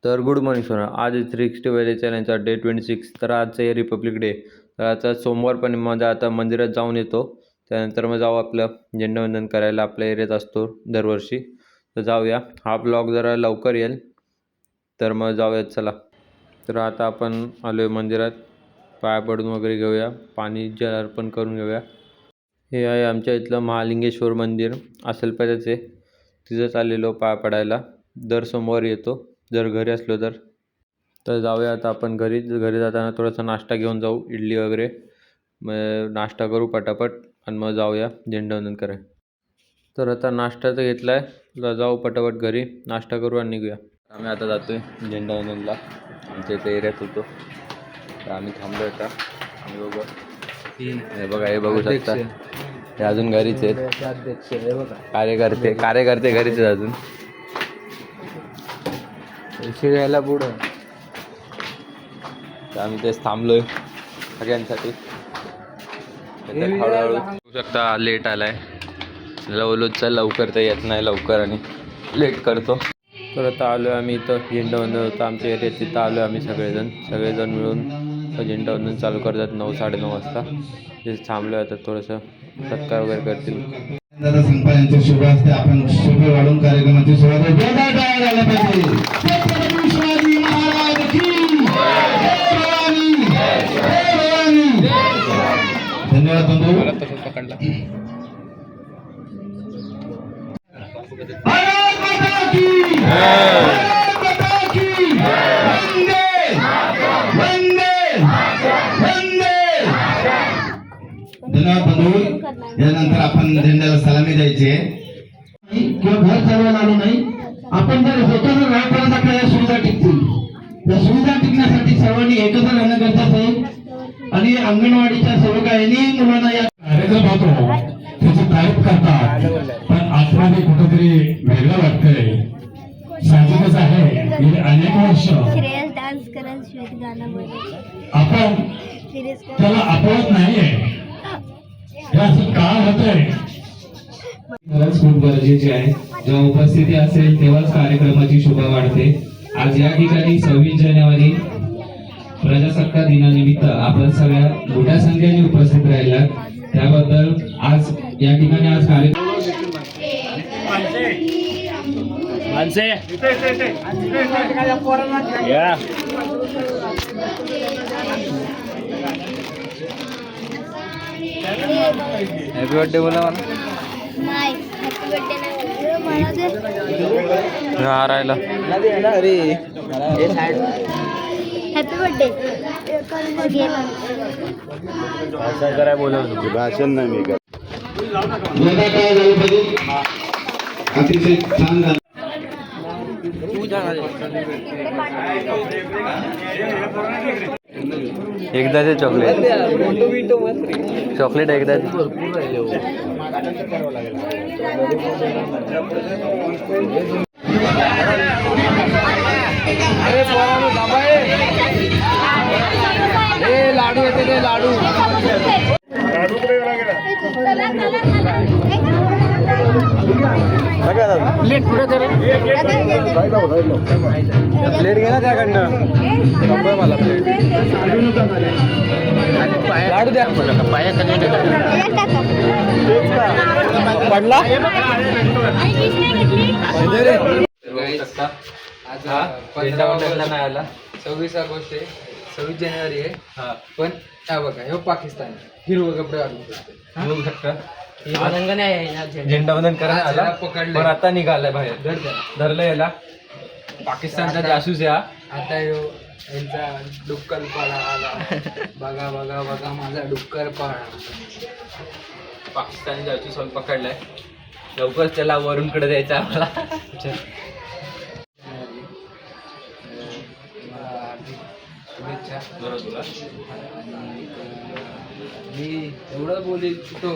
तर good morning सोना. आज 365 चॅनलचा डे 26. तर आजचं आहे रिपब्लिक डे. तर आजचा सोमवार पण माझा आता मंदिरात जाऊन येतो. त्यानंतर मग जाऊ आपलं झेंडावंदन करायला आपल्या एरियात असतो दरवर्षी. तर जाऊया. हा ब्लॉग जरा लवकर येईल तर मग जाऊयात चला. तर आता आपण आलो आहे मंदिरात. पाया पडून वगैरे घेऊया. पाणी जल अर्पण करून घेऊया. हे आहे आमच्या इथलं महालिंगेश्वर मंदिर असलपऱ्याचे. तिथंच आलेलो पाया पडायला. दर सोमवारी येतो जर घरी असलो तर जाऊया आता आपण घरी जाताना थोडासा नाश्ता घेऊन जाऊ, इडली वगैरे. मग नाश्ता करू पटापट आणि मग जाऊया झेंडावंदन करायला. तर आता नाश्ता तर घेतला आहे, जाऊ पटापट घरी, नाश्ता करू आणि निघूया. आम्ही आता जातो आहे झेंडावंदनला. आमच्या इथे एरियात होतो तर आम्ही थांबलो आता. आम्ही बघू, हे बघा, हे बघू शकता. हे अजून घरीच आहेत कार्यकर्ते घरीच आहेत अजून. शिरायला पुढं तर आम्ही तेच थांबलोय सगळ्यांसाठी. हळूहळू बघू शकता लेट आलाय. लवलो चल लवकर तर येत नाही लवकर आणि लेट करतो. तर आता आलो आहे आम्ही इथं. झेंडावंदन होतं आमच्या एरियात, तिथं आलो आहे आम्ही सगळेजण मिळून झेंडावंदन चालू करतात 9-9:30 वाजता. तिथे थांबलो आता, थोडंसं सत्कार वगैरे करतील. दादा संपादनाचे शुभ असते. आपण शुभ वाढून कार्यक्रमाची सुरुवात झाला पाहिजे. शिवाजी महाराज की धन्यवाद बंधू. पकडला धन्यवाद बंधू. यानंतर आपण झेंड्याला सलामी द्यायची किंवा घर चालवायला आलो नाही. आपण जर स्वतःचा राहपर्यंत आपल्याला सुविधा टिकतील. या सुविधा टिकण्यासाठी सर्वांनी एकत्र राहणं गरजेचं आहे. आणि अंगणवाडीच्या सेवकांनी मुलांना या कार्यक्रम होतो त्याची तारीफ करतात, पण आतमध्ये कुठेतरी वेगळं वाटतंय. साहजिकच आहे. गेले अनेक वर्ष आपण त्याला अपवत नाहीये. असं का होतंय? खरंच खूप गरजेचे आहे. जेव्हा उपस्थिती असेल तेव्हाच कार्यक्रमाची शोभा वाढते. आज या ठिकाणी 26 जानेवारी प्रजासत्ताक दिनानिमित्त आपण सगळ्या मोठ्या संख्येने उपस्थित राहिला, त्याबद्दल आज या ठिकाणी आज कार्यक्रम हॅपी बर्थडे बोला मला. नाही, हॅपी बर्थडे नाही. मला दे. हा राहिला. अरे हॅपी बर्थडे. काय बोलवलं भाषण नाही मी का. अतिशय छान झालं. एकदाचे चॉकलेट एकदा. लाडू येते ते लाडू. प्लेट घे ना त्याकडनं. मला प्लेट लाडू द्या. पडला नाही आला. 26 ऑगस्ट आहे, 26 जानेवारी आहे. पण हा बघा, हे पाकिस्तान हिरवं कपडे घालून झेंडावंदन करायला आला, पकडलं पण आता निघालाय बाहेर. धरलं याला. पाकिस्तानचा जासूस आहे हा. आता यांचा डुक्कर पाळा आला. बघा बघा बघा माझा डुक्कर पाळा. पाकिस्तानी जासूस पकडलाय. लवकरच त्याला वरूनकडे द्यायचा आम्हाला. शुभेच्छा. मी एवढं बोलू इच्छितो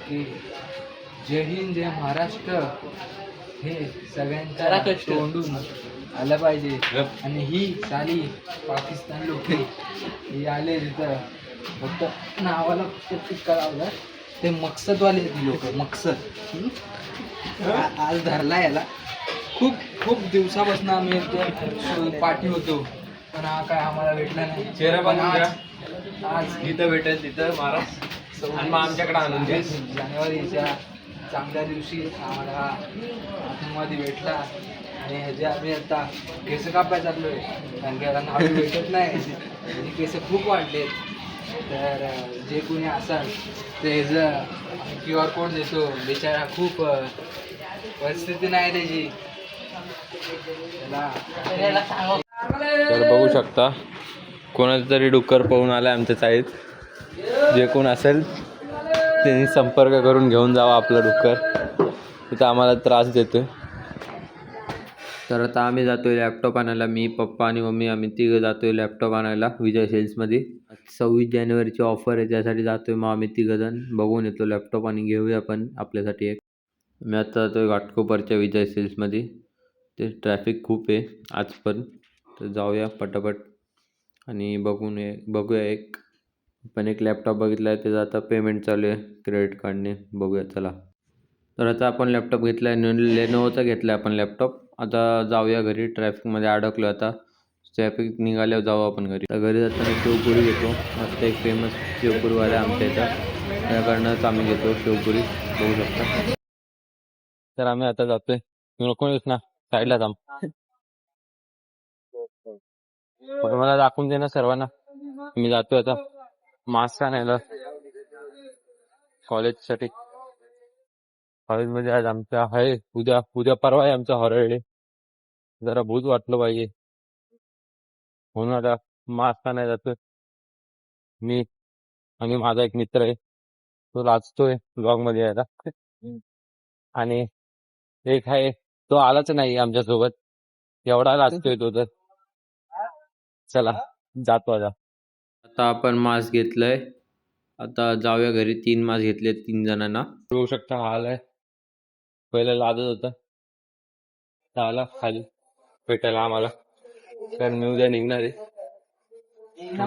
की जय हिंद जय महाराष्ट्र हे सगळ्यांच्या तोंडून आलं पाहिजे. आणि ही साली पाकिस्तान लोक ही आले तिथं फक्त नावाला फक्त टिक्का लावला. ते मकसदवाले ती लोक. मकसद आज धरला याला खूप खूप दिवसापासून आम्ही इथे पाठी होतो, पण हा काय आम्हाला भेटला नाही. चेहरा पण आज जिथं भेटेल तिथं महाराज आणि मग आमच्याकडे आणून द्या. जानेवारीच्या चांगल्या दिवशी आम्हाला हा आतंकवादी भेटला आणि ह्याचे आम्ही आता केस कापाय चाललोय, कारण की आता नावे भेटत नाही आणि केस खूप वाढलेत. तर जे कोणी असाल ते ह्याचं QR कोड देतो. बिचारा खूप परिस्थिती नाही त्याची, तर बघू शकता कोणाचं तरी डुक्कर पळून आलं आमच्या चाळीत. जे कोण असेल त्यांनी संपर्क करून घेऊन जावा आपलं डुक्कर, तिथं आम्हाला त्रास देतोय. तर आता आम्ही जातोय लॅपटॉप आणायला. मी पप्पा आणि मम्मी आम्ही तिघं जातोय लॅपटॉप आणायला विजय सेल्समध्ये. 26 जानेवारीची ऑफर आहे, त्यासाठी जातोय. मग आम्ही तिघंजण बघून येतो लॅपटॉप आणि घेऊया पण आपल्यासाठी एक. मी आता जातोय घाटकोपरच्या विजय सेल्समध्ये. ते ट्रॅफिक खूप आहे आज पण, तर जाऊया पटापट आणि बघूया एक. पण एक लॅपटॉप बघितला आहे, त्याचं आता पेमेंट चालू आहे क्रेडिट कार्डने. बघूया चला. तर आता आपण लॅपटॉप घेतला आहे, लेनोवोचा घेतला आहे आपण लॅपटॉप. आता जाऊया घरी, ट्रॅफिकमध्ये अडकलो आता. ट्रॅफिक निघाल्यावर जाऊ आपण घरी. तर घरी जाताना शेवपुरी घेतो. मस्त एक फेमस शेवपुरीवाला आहे आमच्या इथं, त्याकडनंच आम्ही घेतो शेवपुरी, बघू शकता. तर आम्ही आता जातोय. नको येऊस ना, साईडला थांब. पण मला दाखवून दे ना सर्वांना. मी जातोय आता मास्क आणायला कॉलेजसाठी. कॉलेजमध्ये आज आमच्या आहे, उद्या परवा आहे आमचा हॉरर डे. जरा भूत वाटलं पाहिजे म्हणून आता मास्क आणायला जातोय. मी आणि माझा एक मित्र आहे, तो लाजतोय ब्लॉग मध्ये यायला. आणि एक आहे, तो आलाच नाही आमच्यासोबत, एवढा लाजतोय तो. तर चला जातो आता आपण मास्क घेतलंय. आता जाऊया घरी. 3 मास्क घेतले 3 जणांना. बघू शकता हाल आहे. पहिला लाजत होता, आता आला खाली भेटायला आम्हाला, कारण मी उद्या निघणार आहे.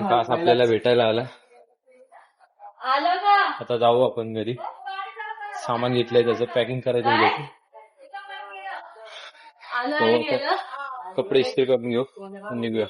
तास आपल्याला भेटायला आला. आता जाऊ आपण घरी. सामान घेतलंय त्याचं पॅकिंग करायचं घ्यायचं. कपडे इस्त्री करून घेऊ, निघूया.